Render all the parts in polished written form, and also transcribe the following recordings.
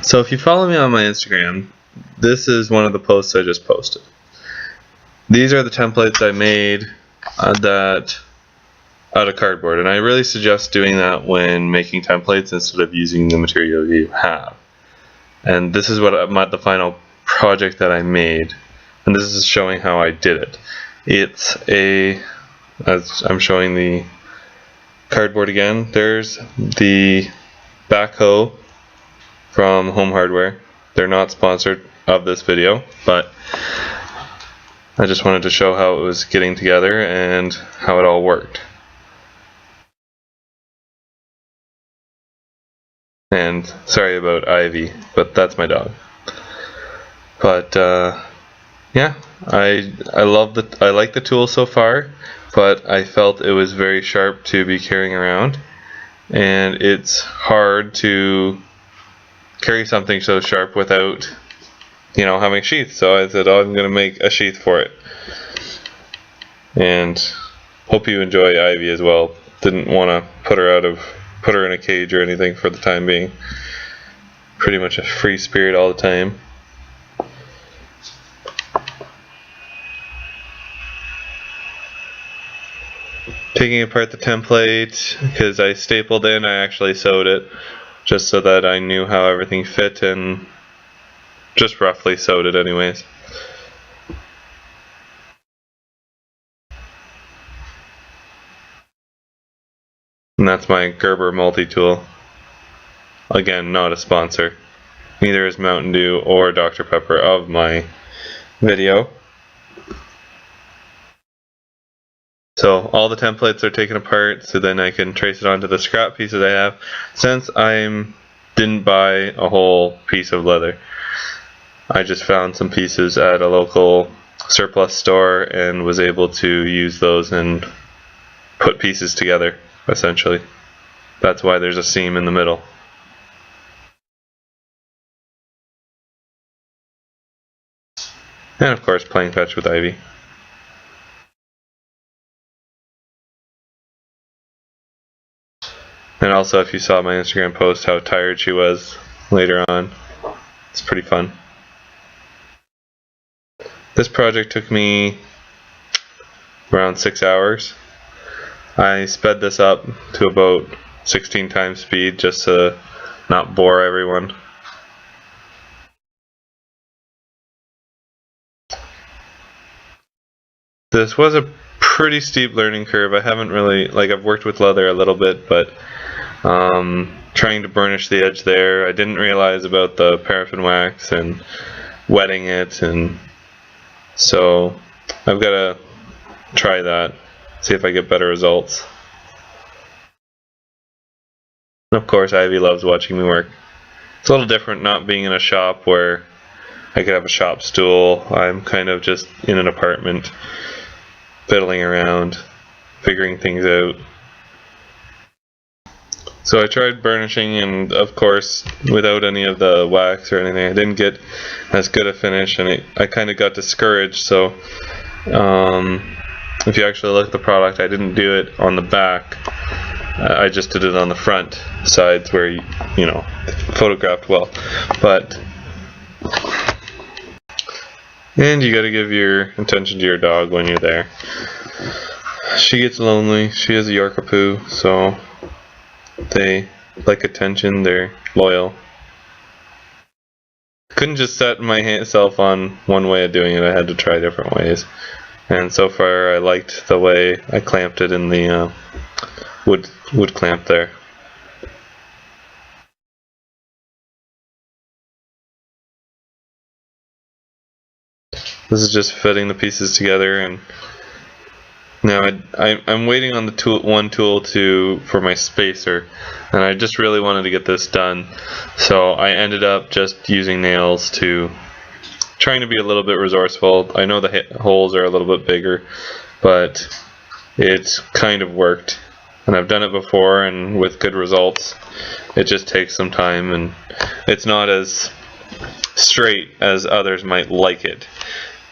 So if you follow me on my Instagram, this is one of the posts I just posted. These are the templates I made that out of cardboard, and I really suggest doing that when making templates instead of using the material you have. And this is what the final project that I made, and this is showing how I did it. It's as I'm showing the cardboard again, there's the Backhoe from Home Hardware. They're not sponsored of this video, but I just wanted to show how it was getting together and how it all worked. And sorry about Ivy, but that's my dog. But yeah, I like the tool so far, but I felt it was very sharp to be carrying around, and it's hard to carry something so sharp without, having a sheath. So I said, I'm going to make a sheath for it. And hope you enjoy Ivy as well. Didn't want to put her in a cage or anything for the time being. Pretty much a free spirit all the time. Taking apart the template, because I stapled in, I actually sewed it just so that I knew how everything fit, and just roughly sewed it anyways. And that's my Gerber multi-tool. Again, not a sponsor. Neither is Mountain Dew or Dr. Pepper of my video. So all the templates are taken apart, so then I can trace it onto the scrap pieces I have, since I didn't buy a whole piece of leather. I just found some pieces at a local surplus store and was able to use those and put pieces together, essentially. That's why there's a seam in the middle. And of course, playing fetch with Ivy. And also, if you saw my Instagram post, how tired she was later on. It's pretty fun. This project took me around 6 hours. I sped this up to about 16 times speed just to not bore everyone. This was a pretty steep learning curve. I haven't really, I've worked with leather a little bit, but trying to burnish the edge there, I didn't realize about the paraffin wax and wetting it, and so I've got to try that, see if I get better results. And of course, Ivy loves watching me work. It's a little different not being in a shop where I could have a shop stool. I'm kind of just in an apartment, fiddling around, figuring things out. So I tried burnishing, and of course, without any of the wax or anything, I didn't get as good a finish, and I kind of got discouraged. So if you actually look at the product, I didn't do it on the back. I just did it on the front sides where, photographed well. And you got to give your attention to your dog when you're there. She gets lonely. She is a Yorker poo, so they like attention. They're loyal. Couldn't just set myself on one way of doing it. I had to try different ways. And so far, I liked the way I clamped it in the wood clamp there. This is just fitting the pieces together, and now I'm waiting on the one tool for my spacer, and I just really wanted to get this done, so I ended up just using nails trying to be a little bit resourceful. I know the holes are a little bit bigger, but it's kind of worked, and I've done it before and with good results. It just takes some time, and it's not as straight as others might like it,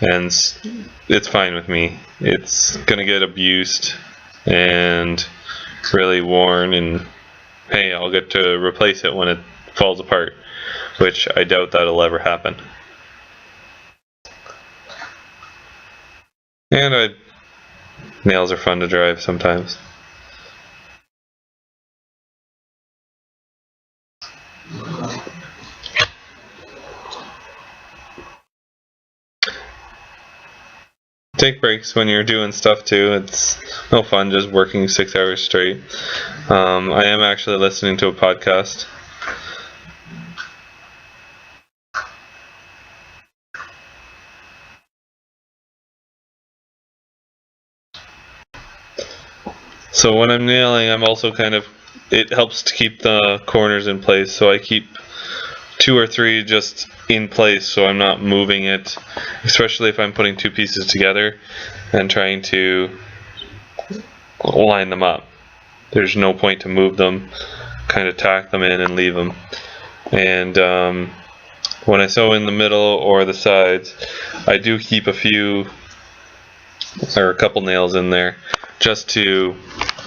and it's fine with me. It's gonna get abused and really worn, and hey, I'll get to replace it when it falls apart. which I doubt that'll ever happen. And nails are fun to drive sometimes. Take breaks when you're doing stuff too. It's no fun just working 6 hours straight. I am actually listening to a podcast. So when I'm nailing, I'm also it helps to keep the corners in place, so I keep 2 or 3 just in place so I'm not moving it, especially if I'm putting 2 pieces together and trying to line them up. There's no point to move them, kind of tack them in and leave them. And when I sew in the middle or the sides, I do keep a couple nails in there just to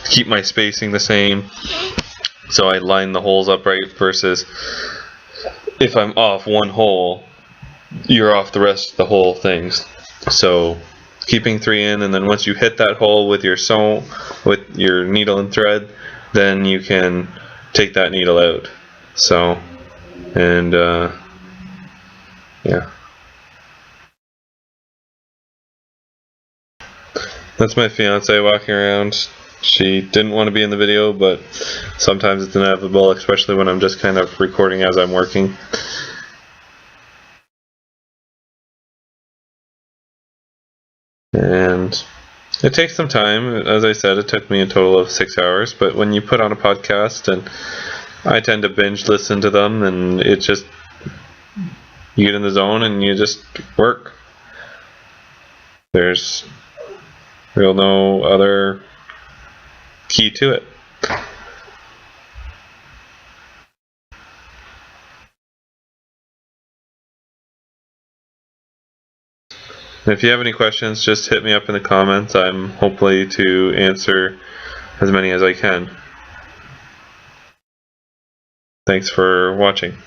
keep my spacing the same, so I line the holes up right, versus if I'm off one hole, you're off the rest of the whole things. So keeping 3 in, and then once you hit that hole with your needle and thread, then you can take that needle out. So, and yeah. That's my fiance walking around. She didn't want to be in the video, but sometimes it's inevitable, especially when I'm just kind of recording as I'm working. And it takes some time. As I said, it took me a total of 6 hours, but when you put on a podcast, and I tend to binge listen to them, and it just, you get in the zone and you just work. There's real no other key to it. If you have any questions, just hit me up in the comments. I'm hopefully to answer as many as I can. Thanks for watching.